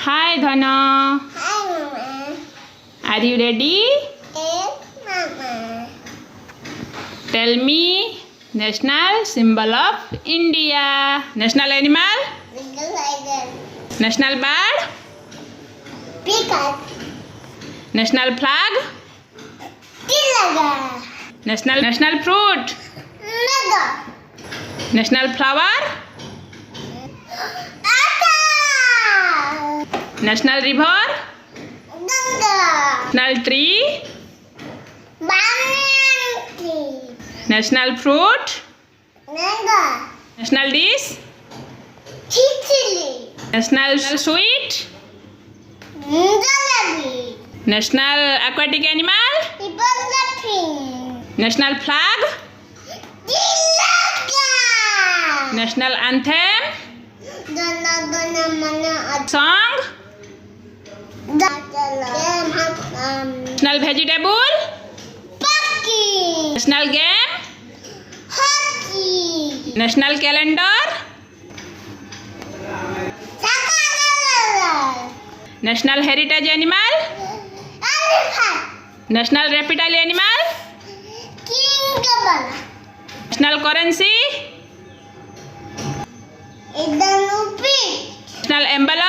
Hi, Dhana. Hi, Mama. Are you ready? Yes, Mama. Tell me national symbol of India. National animal? Little tiger. National bird? Peacock. National flag? Tilaga. National fruit? Mega. National flower? Apple. National river? Ganga. National tree? Banyan tree. National fruit? Mega. National dish? Chili. National sweet? Jalebi. National aquatic animal? People laughing. National flag? Tilaga. National anthem? Dana dana mana Song? National vegetable? Pumpkin. National game? Hockey. National calendar? Sakala. National heritage animal? Elephant. National reptile animal? Kingdom. National currency? It's the rupee. National envelope?